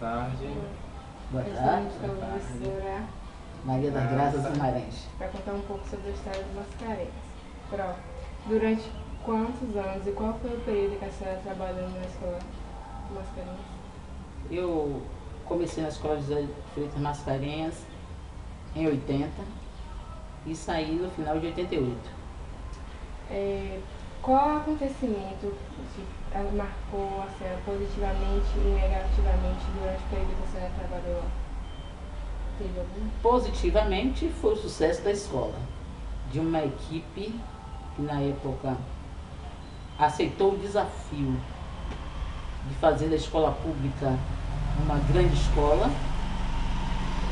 tarde. Boa tarde. Professora Maria das Graças Guimarães. para contar um pouco sobre a história do Mascarenhas. Pro, durante quantos anos e qual foi o período que a senhora trabalhou na escola do Mascarenhas? Eu comecei na Escola José de Freitas Mascarenhas em 80 e saí no final de 88. Qual acontecimento marcou a senhora positivamente e negativamente durante o período que a senhora trabalhou lá? Teve algum? Positivamente foi o sucesso da escola, de uma equipe que na época aceitou o desafio de fazer da escola pública uma grande escola.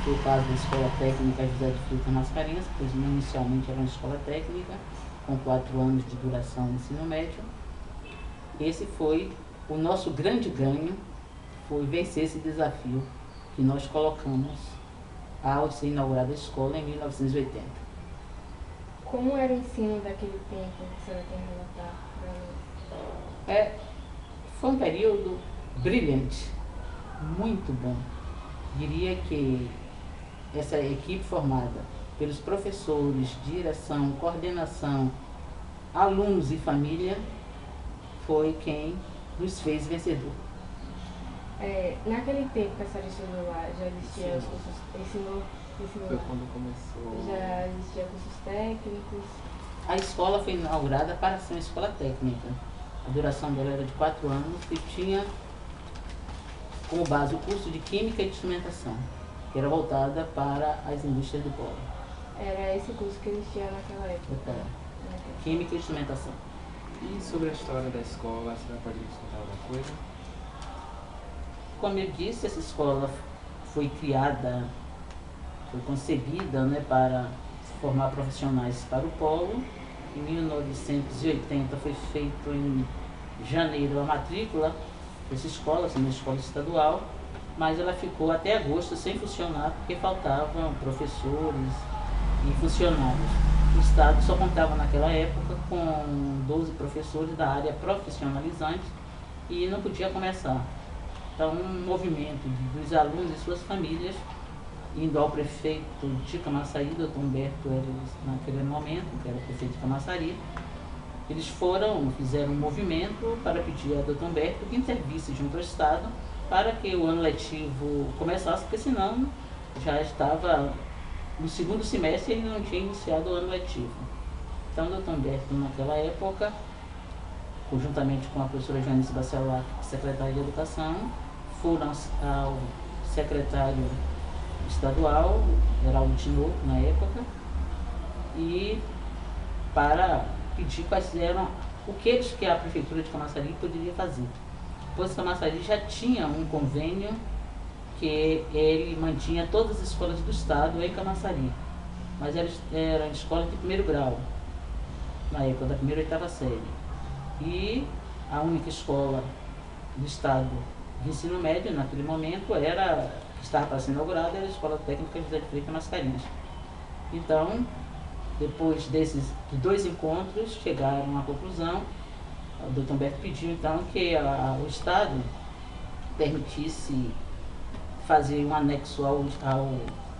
Foi o caso da Escola Técnica José de Freitas Mascarenhas, pois inicialmente era uma escola técnica, com 4 anos de duração no ensino médio. Esse foi o nosso grande ganho, foi vencer esse desafio que nós colocamos ao ser inaugurada a escola em 1980. Como era o ensino daquele tempo que a senhora tem relatado para nós? Foi um período brilhante, muito bom. Diria que essa equipe formada pelos professores, direção, coordenação, alunos e família foi quem nos fez vencedor. Naquele tempo que a senhora estudou lá, já existia cursos, ensinou Foi quando começou. já existia cursos técnicos? A escola foi inaugurada para ser uma escola técnica. A duração dela era de 4 anos e tinha como base o curso de Química e Instrumentação, que era voltada para as indústrias do polo. Era esse curso que existia naquela época? Química e Instrumentação. E sobre a história da escola, a senhora pode nos contar alguma coisa? Como eu disse, essa escola foi criada, foi concebida, para formar profissionais para o polo. Em 1980 foi feito em janeiro a matrícula dessa escola, uma escola estadual, mas ela ficou até agosto sem funcionar porque faltavam professores e funcionários. O Estado só contava naquela época com 12 professores da área profissionalizante e não podia começar. Então, um movimento dos alunos e suas famílias, indo ao prefeito de Camaçari, Dr. Humberto Eres, naquele momento, que era o prefeito de Camaçari, eles fizeram um movimento para pedir a Dr. Humberto que intervisse junto ao Estado para que o ano letivo começasse, porque senão já estava no segundo semestre e ele não tinha iniciado o ano letivo. Então, o Dr. Humberto, naquela época, conjuntamente com a professora Janice Bacelar, secretária de Educação, foram ao secretário estadual, Heraldo Tinoco, na época, e para pedir quais eram o que a prefeitura de Camaçari poderia fazer. Pois Camaçari já tinha um convênio que ele mantinha todas as escolas do estado em Camaçari, mas era escola de primeiro grau, na época da primeira e 8ª série. E a única escola do estado de ensino médio, naquele momento, que estava para ser inaugurada, era a Escola Técnica José de Freitas Mascarenhas. Então, depois desses 2 encontros, chegaram à conclusão, o Dr. Humberto pediu então que o Estado permitisse fazer um anexo ao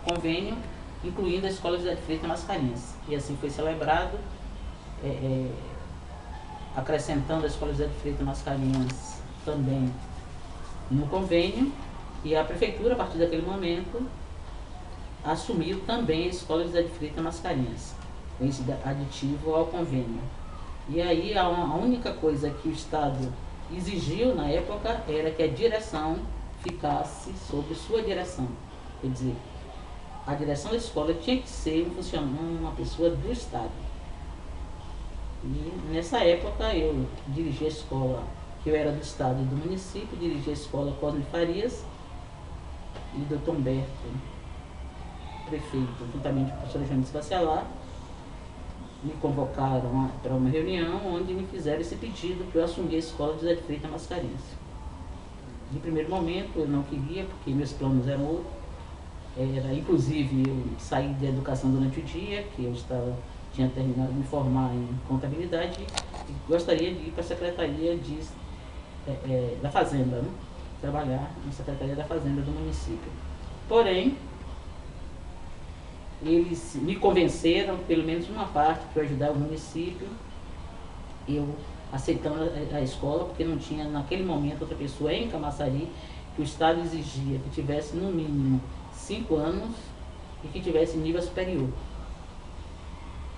convênio, incluindo a Escola José de Freitas Mascarenhas. E assim foi celebrado, acrescentando a Escola José de Freitas Mascarenhas também no convênio, e a prefeitura, a partir daquele momento, assumiu também a Escola José de Freitas Mascarenhas, esse aditivo ao convênio. E aí a única coisa que o Estado exigiu na época era que a direção ficasse sob sua direção. Quer dizer, a direção da escola tinha que ser uma pessoa do Estado. E nessa época eu dirigi a escola, que eu era do Estado e do município, dirigi a escola Cosme Farias, e Dr. Humberto, prefeito, juntamente com a professora Janice Bacelar, me convocaram para uma reunião onde me fizeram esse pedido para eu assumir a escola de José de Freitas Mascarenhas. De primeiro momento eu não queria, porque meus planos eram outros. Inclusive eu saí da educação durante o dia, que eu tinha terminado de me formar em contabilidade e gostaria de ir para a Secretaria da Fazenda, né? trabalhar na Secretaria da Fazenda do município. Porém, eles me convenceram, pelo menos uma parte, para ajudar o município, eu aceitando a escola, porque não tinha naquele momento outra pessoa em Camaçari, que o Estado exigia que tivesse no mínimo 5 anos e que tivesse nível superior.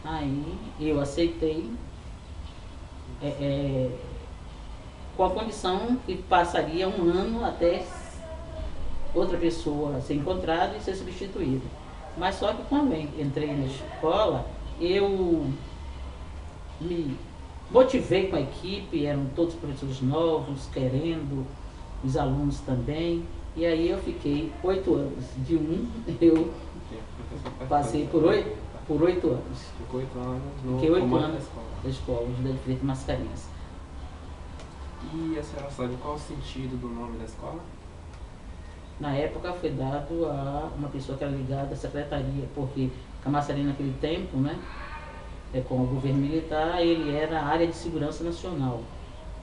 Aí eu aceitei, com a condição que passaria um ano até outra pessoa ser encontrada e ser substituída. Mas só que quando eu entrei na escola, eu me motivei com a equipe, eram todos professores novos, querendo, os alunos também. E aí eu fiquei 8 anos. De eu passei por 8 anos. Ficou 8 anos no Fiquei 8 comando anos da escola, José de Freitas Mascarenhas. E a senhora sabe qual o sentido do nome da escola? Na época foi dado a uma pessoa que era ligada à secretaria, porque Camaçari naquele tempo, né, com o governo militar, ele era a área de segurança nacional.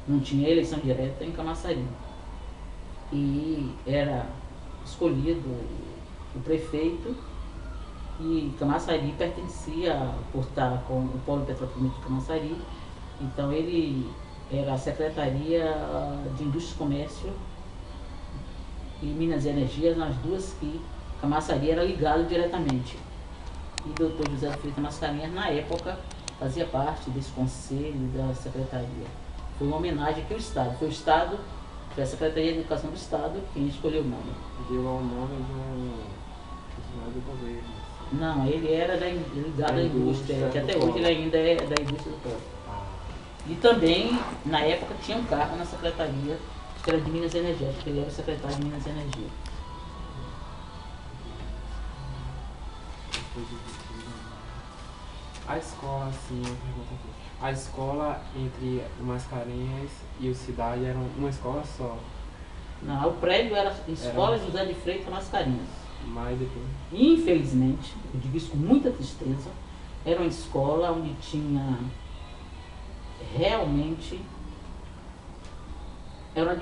Não tinha eleição direta em Camaçari. E era escolhido o prefeito, e Camaçari pertencia, por estar com o Polo Petroquímico de Camaçari, então ele era a Secretaria de Indústria e Comércio e Minas e Energia, nas duas que Camaçari era ligado diretamente. E o Dr. José de Freitas Mascarenhas, na época, fazia parte desse conselho da secretaria. Foi uma homenagem que o Estado, foi a Secretaria de Educação do Estado quem escolheu o nome. Deu ao nome de um funcionário do governo. Não, ele era ligado à indústria, que até hoje ele ainda é da indústria do polo. E também, na época, tinha um cargo na secretaria, que era de Minas e Energia, acho que ele era o secretário de Minas e Energia. A escola, assim, uma pergunta aqui. A escola entre o Mascarenhas e o Cidade era uma escola só, Não, o prédio era Escola José de Freitas Mascarenhas. mas depois... Infelizmente, eu digo isso com muita tristeza, era uma escola onde tinha realmente... Era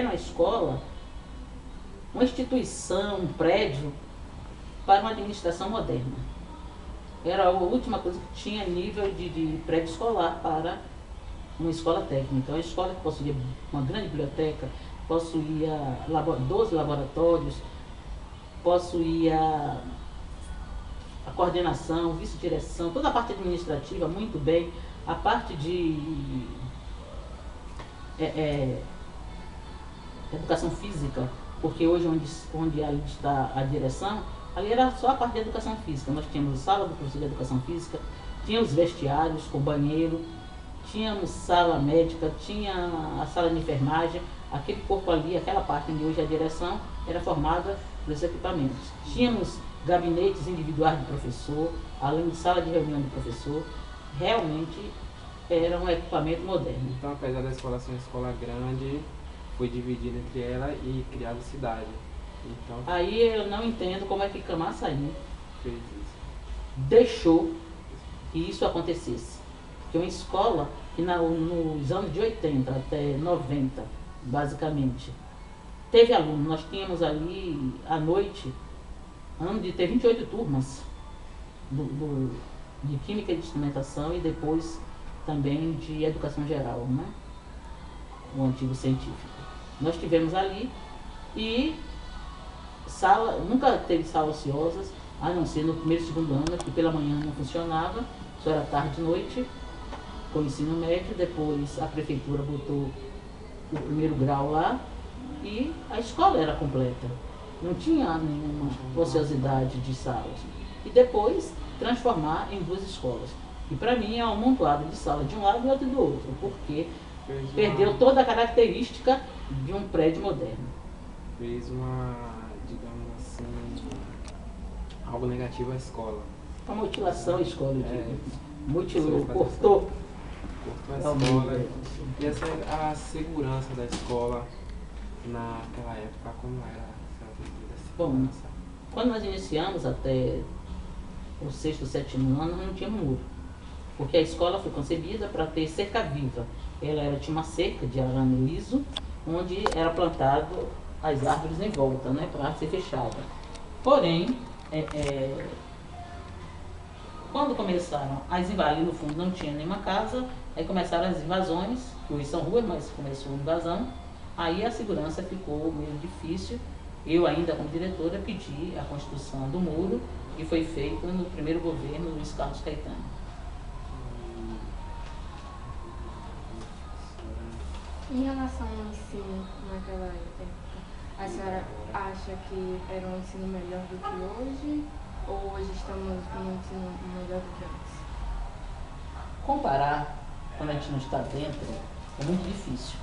uma escola, uma instituição, um prédio para uma administração moderna. Era a última coisa que tinha nível de prédio escolar para uma escola técnica. Uma escola que possuía uma grande biblioteca, possuía 12 laboratórios, possuía a coordenação, vice-direção, toda a parte administrativa muito bem, a parte de educação física, porque hoje onde ali está a direção, ali era só a parte de educação física. Nós tínhamos a sala do professor de educação física, tínhamos vestiários com banheiro, tínhamos sala médica, tinha a sala de enfermagem, aquele corpo ali, aquela parte onde hoje a direção era formada dos equipamentos. Tínhamos gabinetes individuais do professor, além de sala de reunião do professor. Realmente era um equipamento moderno. Então, apesar da escola ser uma escola grande, foi dividida entre ela e criada Cidade. Então, Aí eu não entendo como é que Camaçari fez isso. deixou que isso acontecesse. Porque uma escola que nos anos de 80 até 90, basicamente, teve aluno. Nós tínhamos ali, à noite, de ter 28 turmas de Química e de Instrumentação e depois também de Educação Geral, né? O antigo científico. Nós tivemos ali e nunca teve salas ociosas, a não ser no primeiro e segundo ano, que pela manhã não funcionava, só era tarde e noite, com o ensino médio. Depois a prefeitura botou o primeiro grau lá e a escola era completa. Não tinha nenhuma ociosidade de salas. E depois transformar em 2 escolas. E para mim é um amontoado de sala de um lado e outro do outro, porque perdeu toda a característica de um prédio moderno. Fez uma, digamos assim, algo negativo à escola. Uma mutilação à escola, eu digo. É. Mutilou, cortou. Cortou a escola. E essa é a segurança da escola naquela época, como era a Bom, segurança? quando nós iniciamos até o 6º, 7º ano, não tinha muro. Porque a escola foi concebida para ter cerca viva. Ela tinha uma cerca de arame liso onde era plantado as árvores em volta, né, para ser fechada. Porém, quando começaram as invasões, no fundo não tinha nenhuma casa, aí começaram as invasões, que hoje são ruas, mas começou a invasão, aí a segurança ficou meio difícil. Eu ainda como diretora pedi a construção do muro, que foi feito no primeiro governo Luiz Carlos Caetano. Em relação ao ensino naquela época, a senhora acha que era um ensino melhor do que hoje? Ou hoje estamos num ensino melhor do que antes? Comparar, quando a gente não está dentro, é muito difícil.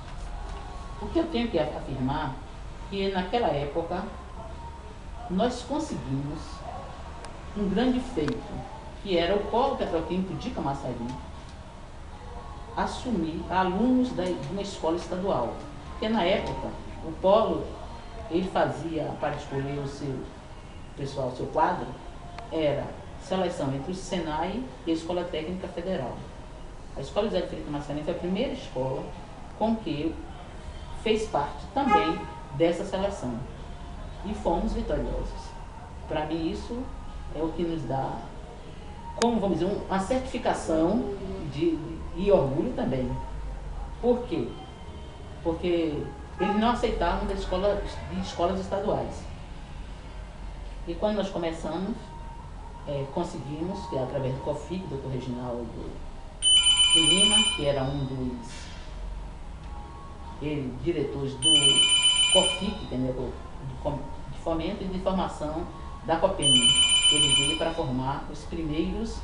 O que eu tenho que afirmar é que naquela época nós conseguimos um grande feito, que era o Polo Petroquímico de Camaçari assumir alunos de uma escola estadual. Porque na época, o Polo, ele fazia, para escolher o seu pessoal, o seu quadro, era seleção entre o Senai e a Escola Técnica Federal. A Escola José de Freitas Mascarenhas foi a primeira escola com que fez parte também dessa seleção. E fomos vitoriosos. Para mim isso é o que nos dá, como vamos dizer, uma certificação e orgulho também. Por quê? Porque eles não aceitavam de escolas estaduais. E quando nós começamos, conseguimos, que é através do COFIC, do Dr. Reginaldo de Lima, que era um dos diretores do COFIC, entendeu? De Fomento e de Formação da COPEM. Ele veio para formar os primeiros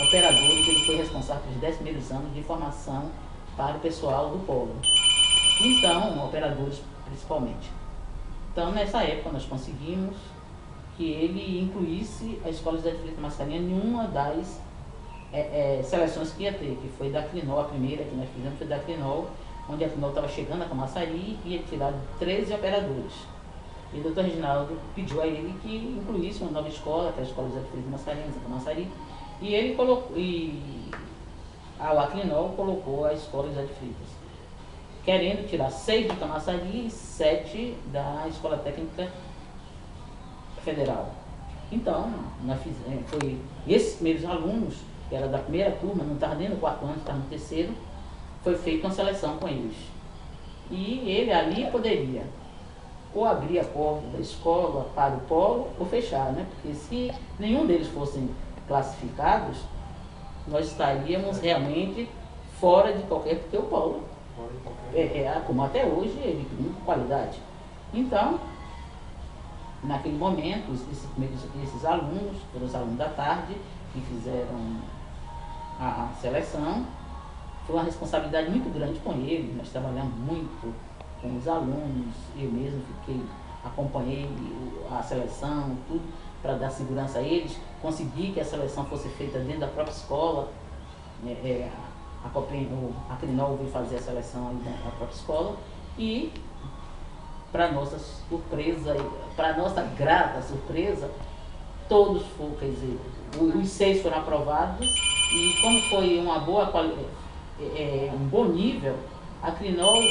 operadores. Ele foi responsável pelos 10 primeiros anos de formação para o pessoal do polo. Então, operadores principalmente. Então, nessa época, nós conseguimos que ele incluísse a Escola José de Freitas Mascarenhas em uma das seleções que ia ter, que foi da Clinol, a primeira que nós fizemos foi da Clinol, onde a Clinol estava chegando a Camaçari e ia tirar 13 operadores. E o Dr. Reginaldo pediu a ele que incluísse uma nova escola, que é a Escola José de Freitas Mascarenhas, a Camaçari, e ele colocou, a Clinol colocou a Escola José de Freitas, querendo tirar 6 de Camaçari e 7 da Escola Técnica Federal. Então, foi esses primeiros alunos, que era da primeira turma, não estava nem no quarto ano, estava no terceiro, foi feita uma seleção com eles. E ele ali poderia ou abrir a porta da escola para o polo ou fechar, né? Porque se nenhum deles fossem classificados, nós estaríamos realmente fora de qualquer, porque o polo como até hoje, ele tem qualidade. Então, naquele momento, esses alunos, foram os alunos da tarde, que fizeram a seleção, foi uma responsabilidade muito grande com eles. Nós trabalhamos muito com os alunos, eu mesmo acompanhei a seleção, tudo, para dar segurança a eles, conseguir que a seleção fosse feita dentro da própria escola. A Clinol veio fazer a seleção ali dentro da própria escola e, para nossa surpresa, para nossa grata surpresa, todos foram, quer dizer, os 6 foram aprovados e como foi uma boa um bom nível, a Clinol,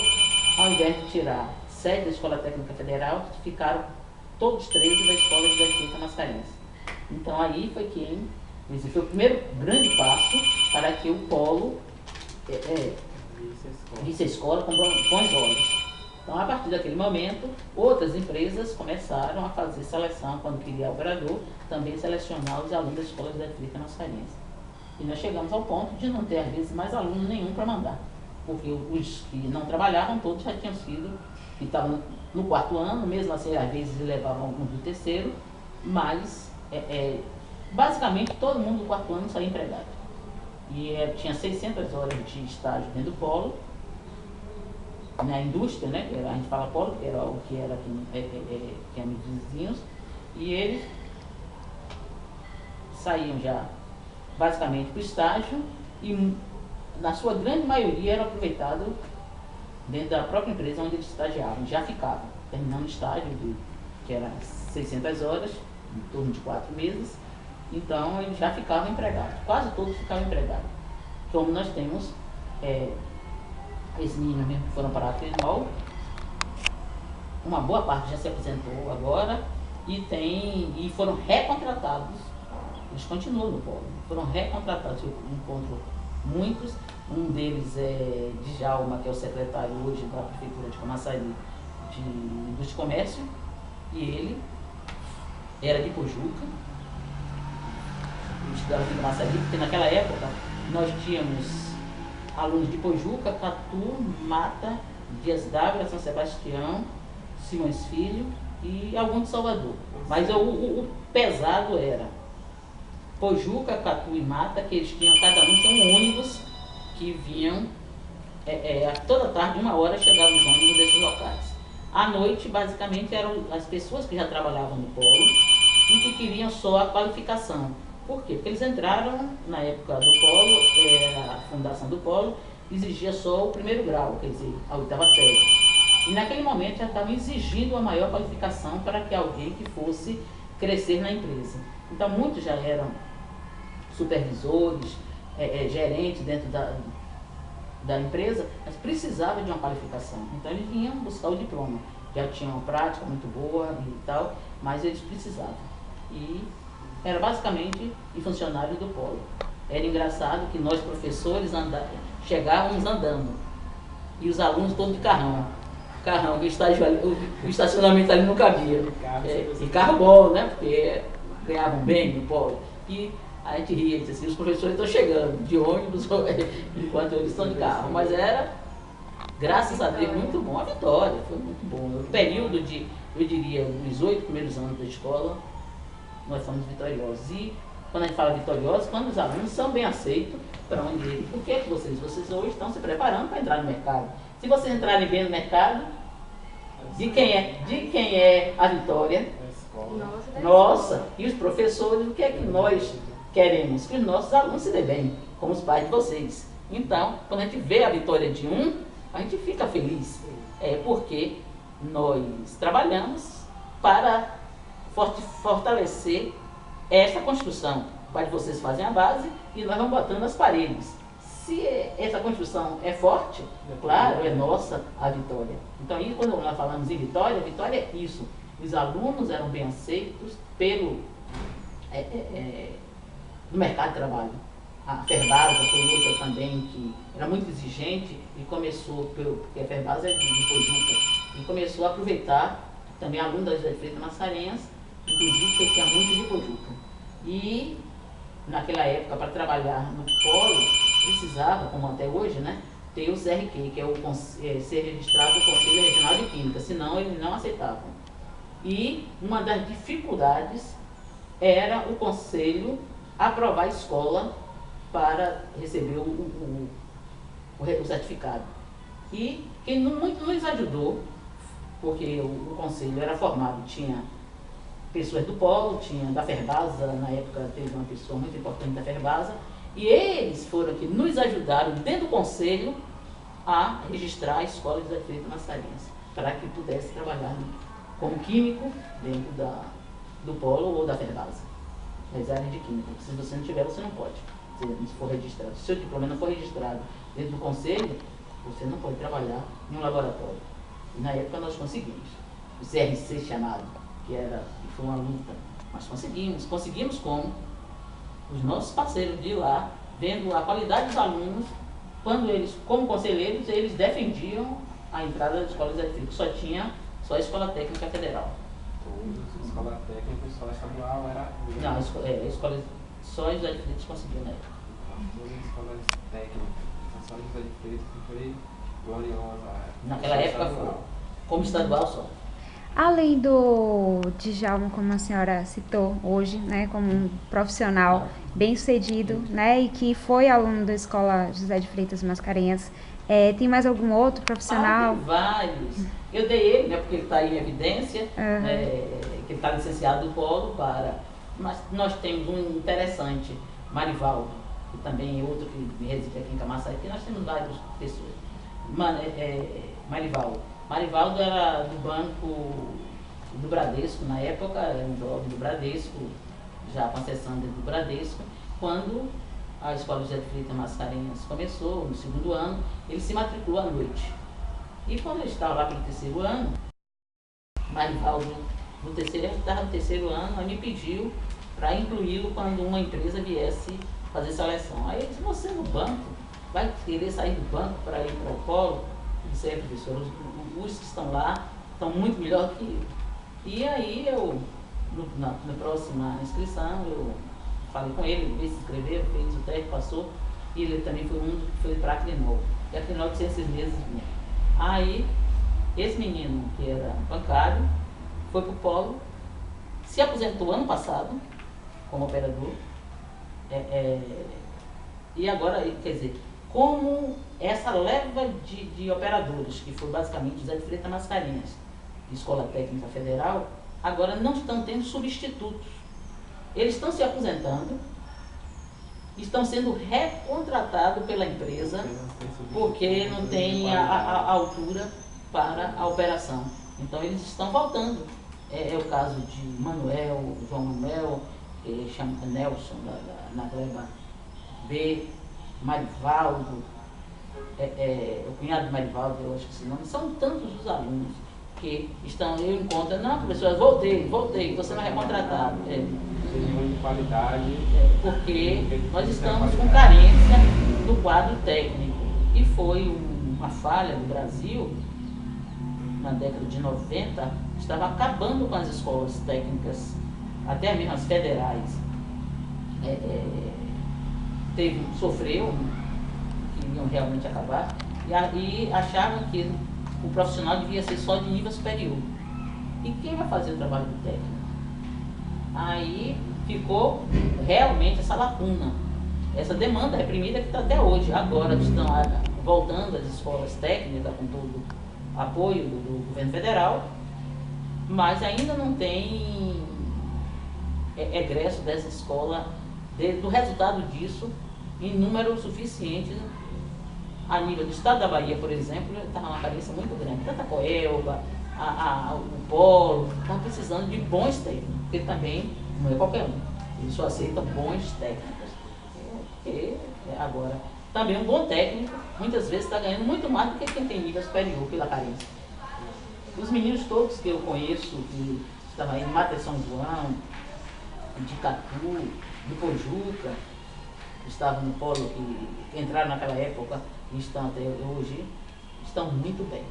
ao invés de tirar 7 da Escola Técnica Federal, ficaram todos 13 da Escola de Freitas Mascarenhas. Então aí foi foi o primeiro grande passo para que o polo visse a escola com bons olhos. Então, a partir daquele momento, outras empresas começaram a fazer seleção, quando queria operador, também selecionar os alunos da Escola de Freitas Mascarenhas. E nós chegamos ao ponto de não ter, às vezes, mais aluno nenhum para mandar. Porque os que não trabalhavam, todos já tinham sido, que estavam no quarto ano, mesmo assim, às vezes, levavam alguns do terceiro, mas, basicamente, todo mundo do quarto ano saía empregado. E tinha 600 horas de estágio dentro do polo, na indústria, né, que a gente fala polo, que era o que era aqui amigos vizinhos, e eles saíam já basicamente para o estágio e na sua grande maioria era aproveitado dentro da própria empresa onde eles estagiavam, já ficavam, terminando o estágio, que era 600 horas, em torno de 4 meses, então eles já ficavam empregados, quase todos ficavam empregados. Como nós temos As meninas mesmo que foram para a Crenol, uma boa parte já se apresentou agora e foram recontratados. Eles continuam no polo, foram recontratados. Eu encontro muitos, um deles é Djalma, que é o secretário hoje da Prefeitura de Camaçari de Indústria e Comércio, e ele era de Pojuca, estudava aqui em Camaçari, porque naquela época nós tínhamos alunos de Pojuca, Catu, Mata, Dias d'Ávila, São Sebastião, Simões Filho e alguns de Salvador. Mas o pesado era Pojuca, Catu e Mata, que eles tinham, cada um tinha um ônibus que vinham, toda tarde, 1 hora, chegavam os ônibus desses locais. À noite, basicamente, eram as pessoas que já trabalhavam no polo e que queriam só a qualificação. Por quê? Porque eles entraram na época do polo, a fundação do polo exigia só o 1º grau, quer dizer, a 8ª série. E naquele momento já estavam exigindo uma maior qualificação para que alguém que fosse crescer na empresa. Então muitos já eram supervisores, gerentes dentro da empresa, mas precisavam de uma qualificação. Então eles vinham buscar o diploma. Já tinham uma prática muito boa e tal, mas eles precisavam. E era basicamente funcionário do polo. Era engraçado que nós professores chegávamos andando e os alunos todos de carrão, o estacionamento ali não cabia. E carro bom, né? Porque ganhavam bem no polo. E a gente ria, disse assim, os professores estão chegando de ônibus enquanto eles estão de carro. Mas era, graças a Deus, muito bom. A vitória foi muito bom. O período de, eu diria, os 8 primeiros anos da escola, nós fomos vitoriosos. E quando a gente fala vitoriosos, quando os alunos são bem aceitos para onde eles. Por que vocês hoje estão se preparando para entrar no mercado? Se vocês entrarem bem no mercado, de quem é a vitória? Nossa. E os professores, o que é que nós queremos? Que os nossos alunos se dêem bem, como os pais de vocês. Então, quando a gente vê a vitória de um, a gente fica feliz. Porque nós trabalhamos para fortalecer essa construção. Os pais de vocês fazem a base e nós vamos botando as paredes. Se essa construção é forte, claro, é nossa a vitória. Então, aí, quando nós falamos em vitória, vitória é isso. Os alunos eram bem aceitos no mercado de trabalho. A Ferbasa foi outra também que era muito exigente e começou, porque a Ferbasa é de Pojuca, e começou a aproveitar também alunos das Freitas Massarenhas, inclusive porque tinha muito de Pojuca. E naquela época, para trabalhar no polo, precisava, como até hoje, né, ter o CRQ, que é ser registrado no Conselho Regional de Química, senão eles não aceitavam. E uma das dificuldades era o Conselho aprovar a escola para receber o certificado. E quem muito nos ajudou, porque o Conselho era formado, tinha pessoas do polo, tinha da Ferbasa, na época teve uma pessoa muito importante da Ferbasa, e eles foram que nos ajudaram dentro do Conselho a registrar a Escola José de Freitas Massarenhas, para que pudesse trabalhar como químico dentro do polo ou da Ferbasa, nas áreas de química. Se você não tiver, você não pode, se for registrado. Se o seu diploma não for registrado dentro do Conselho, você não pode trabalhar em um laboratório. E na época nós conseguimos. O CRC chamado, que foi uma luta, mas conseguimos como os nossos parceiros de lá, vendo a qualidade dos alunos, quando eles, como conselheiros, eles defendiam a entrada das escolas de física, só tinha a Escola Técnica Federal. A escola técnica, a escola estadual era... Não, a escola só os José de Freitas conseguiu na época. Todas as escolas técnicas, a escola José de Freitas foi gloriosa. Naquela época foi, como estadual só. Além do Djalma, como a senhora citou hoje, né, como um profissional bem-sucedido, né, e que foi aluno da Escola José de Freitas Mascarenhas, tem mais algum outro profissional? Tem vários. Eu dei ele, né, porque ele está em evidência, que ele está licenciado do polo mas nós temos um interessante, Marivaldo, que também é outro que reside aqui em Camaçari, que nós temos várias pessoas. Marivaldo era do banco do Bradesco, na época, era um jovem do Bradesco, já com a sessão do Bradesco, quando a escola José de Freitas Mascarenhas começou, no segundo ano, ele se matriculou à noite. E quando ele estava lá pelo terceiro ano, Marivaldo, estava no terceiro ano, aí me pediu para incluí-lo quando uma empresa viesse fazer seleção. Aí ele disse, você no banco, vai querer sair do banco para ir para o polo? Eu disse, professor, os que estão lá estão muito melhor que eu. E aí eu, na próxima inscrição, eu falei com ele se inscreveu, fez o teste, passou, e ele também foi um que foi para a Clinol. E a Clinol tinha 6 meses vinha. Aí, esse menino, que era bancário, foi para o polo, se aposentou ano passado, como operador, e agora, quer dizer, como essa leva de operadores, que foi basicamente José de Freitas Mascarenhas, Escola Técnica Federal, agora não estão tendo substitutos. Eles estão se aposentando, estão sendo recontratados pela empresa, porque não tem a altura para a operação. Então eles estão voltando. É o caso de Manuel, João Manuel, chama Nelson, na gleba B, Marivaldo, o cunhado de Marivaldo, eu acho que esse nome, são tantos os alunos que estão, eu encontro, não, professor, voltei, você não é recontratado. De qualidade. Porque nós estamos com carência do quadro técnico. E foi uma falha do Brasil, na década de 90, estava acabando com as escolas técnicas, até mesmo as federais. Sofreu, queriam realmente acabar, e achavam que o profissional devia ser só de nível superior. E quem vai fazer o trabalho do técnico? Aí ficou realmente essa lacuna, essa demanda reprimida que está até hoje. Agora estão voltando as escolas técnicas com todo o apoio do governo federal, mas ainda não tem egresso dessa escola, do resultado disso, em número suficiente. A nível do estado da Bahia, por exemplo, está uma carência muito grande. Tanto a Coelba, o Polo, estão precisando de bons técnicos, porque também não é qualquer um. Eles só aceitam bons técnicos. Porque agora, também um bom técnico, muitas vezes está ganhando muito mais do que quem tem nível superior pela carência. Os meninos todos que eu conheço, que estavam aí em Mata São João, de Catu, de Pojuca, estavam no polo, que entraram naquela época e estão até hoje, estão muito bem.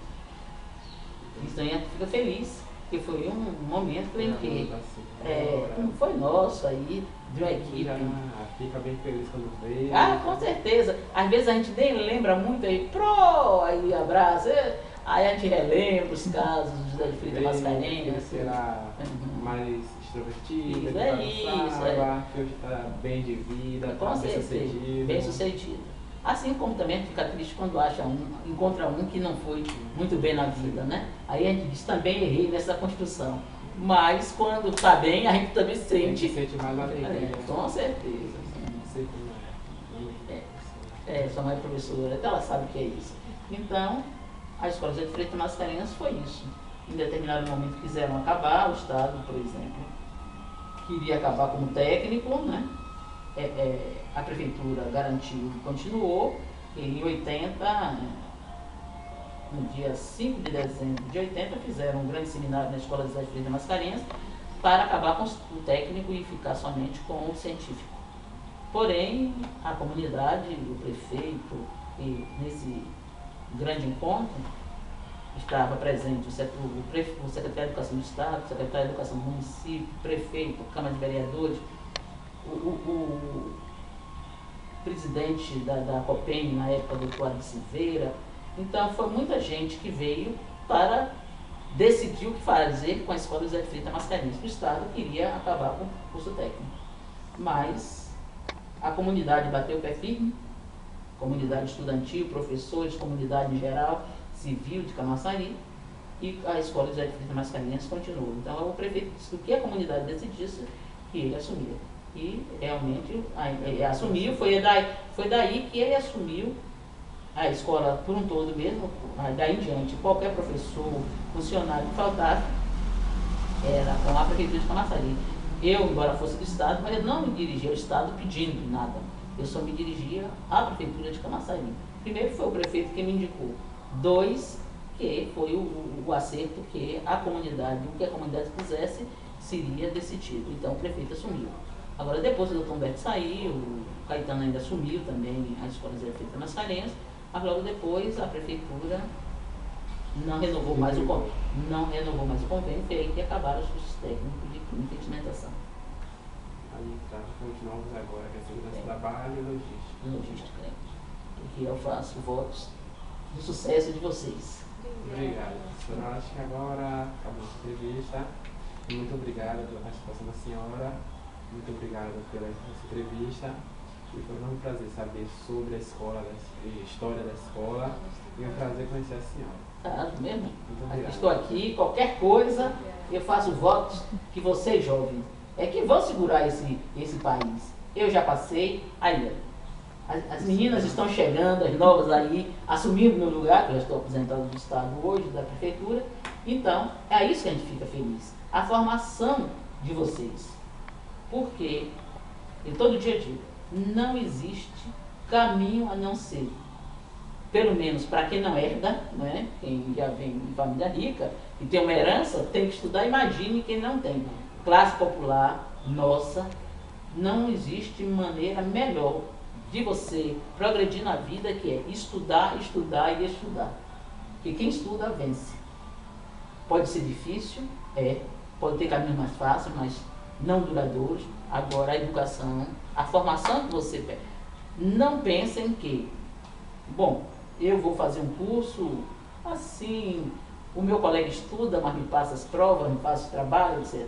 Isso a gente fica feliz, porque foi um momento em que foi nosso aí, de uma equipe. Fica bem feliz quando vê. Com certeza. Às vezes a gente nem lembra muito aí, aí abraço, aí a gente relembra os casos de José de Freitas Mascarenhas. Será mais extrovertida, que hoje está bem de vida, com certeza, bem sucedido. Assim como também a gente fica triste quando encontra um que não foi muito bem na vida, né? Aí a gente diz, também errei nessa construção. Mas quando está bem, a gente também sente. A gente sente mais alegria. Com certeza. Sua mãe é professora, então ela sabe o que é isso. Então, a Escola José de Freitas Mascarenhas foi isso. Em determinado momento quiseram acabar, o Estado, por exemplo, queria acabar como técnico, né? A prefeitura garantiu e continuou. Em 80, no dia 5 de dezembro de 80, fizeram um grande seminário na Escola José de Freitas Mascarenhas para acabar com o técnico e ficar somente com o científico. Porém, a comunidade, o prefeito, e nesse grande encontro, estava presente o secretário de Educação do Estado, o secretário de Educação do município, o prefeito, a Câmara de Vereadores, o presidente da COPEN, na época, do Eduardo de Silveira. Então, foi muita gente que veio para decidir o que fazer com a Escola José de Freitas Mascarenhas. O Estado queria acabar com o curso técnico. Mas a comunidade bateu o pé firme, comunidade estudantil, professores, comunidade em geral, civil de Camaçari, e a Escola José de Freitas Mascarenhas continuou. Então, o prefeito disse que o que a comunidade decidisse, que ele assumia. E realmente assumiu, foi daí que ele assumiu a escola por um todo mesmo, daí em diante. Qualquer professor, funcionário que faltasse, era com a prefeitura de Camaçari. Eu, embora fosse do Estado, mas eu não me dirigia ao Estado pedindo nada. eu só me dirigia à Prefeitura de Camaçari. Primeiro foi o prefeito que me indicou. 2, que foi o acerto que a comunidade, o que a comunidade quisesse, seria decidido. Então o prefeito assumiu. Agora depois o doutor Humberto saiu, o Caetano ainda assumiu também as escolas de freitas mascarenhas, mas logo depois a prefeitura não renovou mais o convênio, foi aí que acabaram os cursos técnicos de química e instrumentação. Aí continuamos agora, que é segurança do trabalho e logística. Logística, porque eu faço votos do sucesso de vocês. Obrigado, professora. Acho que agora acabou a entrevista. Muito obrigado pela participação da senhora. Muito obrigado pela entrevista. E foi um prazer saber sobre a escola, a história da escola. E um prazer conhecer a senhora. Tá, mesmo? Muito obrigado. Estou aqui, qualquer coisa, eu faço votos que vocês, jovens, é que vão segurar esse país. Eu já passei, aí, as meninas estão chegando, as novas aí, assumindo meu lugar, que eu já estou aposentado do Estado hoje, da Prefeitura. Então, é isso que a gente fica feliz. A formação de vocês. Porque, eu todo dia digo, não existe caminho a não ser, pelo menos para quem não herda, né? Quem já vem de família rica e tem uma herança, tem que estudar. Imagine quem não tem. Classe popular, nossa, não existe maneira melhor de você progredir na vida que é estudar, estudar e estudar. Porque quem estuda vence. Pode ser difícil, pode ter caminhos mais fáceis, mas não duradouros. Agora a educação, a formação que você pega. Não pensem que, bom, eu vou fazer um curso assim, o meu colega estuda, mas me passa as provas, me passa o trabalho, etc.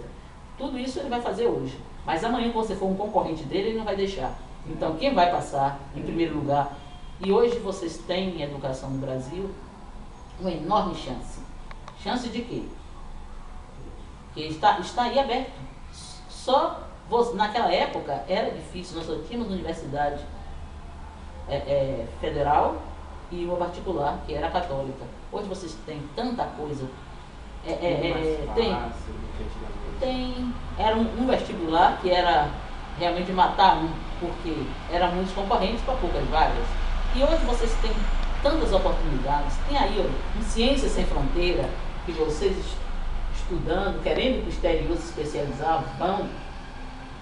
Tudo isso ele vai fazer hoje. Mas amanhã, quando você for um concorrente dele, ele não vai deixar. Então, quem vai passar em primeiro lugar? E hoje vocês têm em educação no Brasil uma enorme chance. Chance de quê? Que está aí aberto. Só naquela época era difícil, nós só tínhamos universidade federal e uma particular, que era católica. Hoje vocês têm tanta coisa. Era um vestibular que era realmente matar um, porque eram muitos concorrentes para poucas vagas. E hoje vocês têm tantas oportunidades. Tem aí, ó, um Ciências Sem Fronteira, que vocês estudando, querendo ir para o exterior se especializar, vão.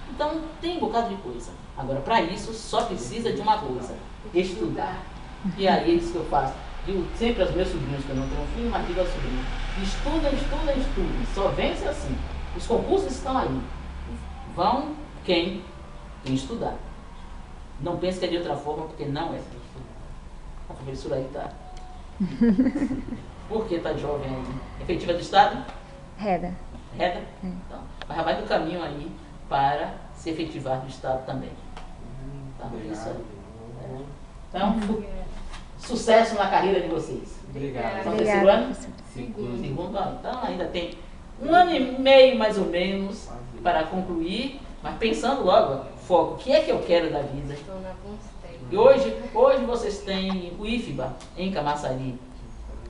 Então, tem um bocado de coisa. Agora, para isso, só precisa de uma coisa: estudar. E aí, é isso que eu faço. Digo sempre aos meus sobrinhos, que eu não tenho filho, mas digo aos sobrinhos: estudem, estudem, estudem. Só vence assim. Os concursos estão aí. Vão quem estudar. Não pense que é de outra forma, porque não é. A professora aí está. Por que está jovem aí? Efetiva do Estado? Reda. Reda? Então, mas vai no caminho aí para se efetivar do Estado também. Tá? Isso aí. Então, sucesso na carreira de vocês. Obrigado. São terceiro ano? Segundo. Então ainda tem 1 ano e meio mais ou menos para concluir, mas pensando logo, foco, o que é que eu quero da vida? E hoje vocês têm o IFBA em Camaçari.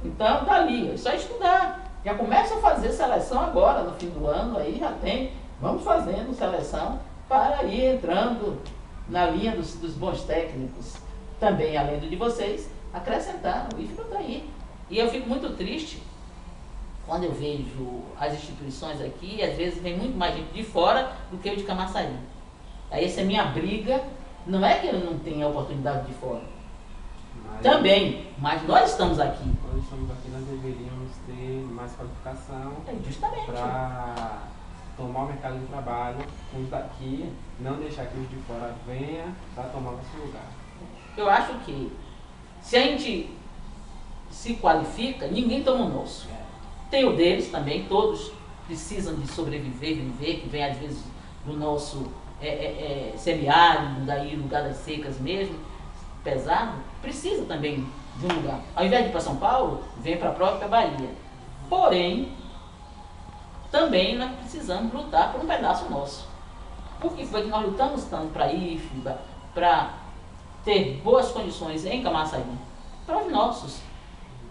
Então tá ali, é só estudar. Já começa a fazer seleção agora, no fim do ano, aí já tem. Vamos fazendo seleção para ir entrando na linha dos bons técnicos. Também, além do de vocês, acrescentar, o IFBA está aí. E eu fico muito triste quando eu vejo as instituições aqui, às vezes vem muito mais gente de fora do que o de Camaçari. Aí essa é a minha briga, não é que eu não tenha oportunidade de fora. Também, mas nós estamos aqui. Nós estamos aqui, nós deveríamos ter mais qualificação Justamente. para tomar o mercado de trabalho, os daqui, não deixar que os de fora venham para tomar o nosso lugar. Eu acho que se a gente se qualifica, ninguém toma o nosso. Tem o deles também, todos precisam de sobreviver, viver, que vem às vezes do nosso semiárido, daí lugar das secas mesmo, pesado, precisa também de um lugar. Ao invés de ir para São Paulo, vem para a própria Bahia. Porém, também nós precisamos lutar por um pedaço nosso. Por que foi que nós lutamos tanto para IFBA, para ter boas condições em Camaçari? Para os nossos.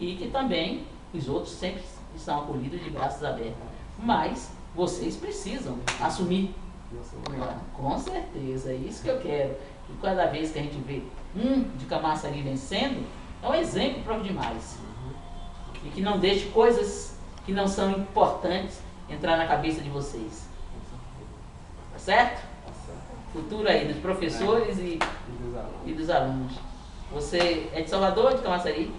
E que também os outros sempre estão acolhidos de braços abertos. Mas vocês precisam assumir nosso lugar. Com certeza, é isso que eu quero. E cada vez que a gente vê de Camaçari vencendo, é um exemplo para os demais. E que não deixe coisas que não são importantes entrar na cabeça de vocês. Tá certo? Tá certo. Futuro aí dos professores E dos alunos. e dos alunos. Você é de Salvador ou de Camaçari?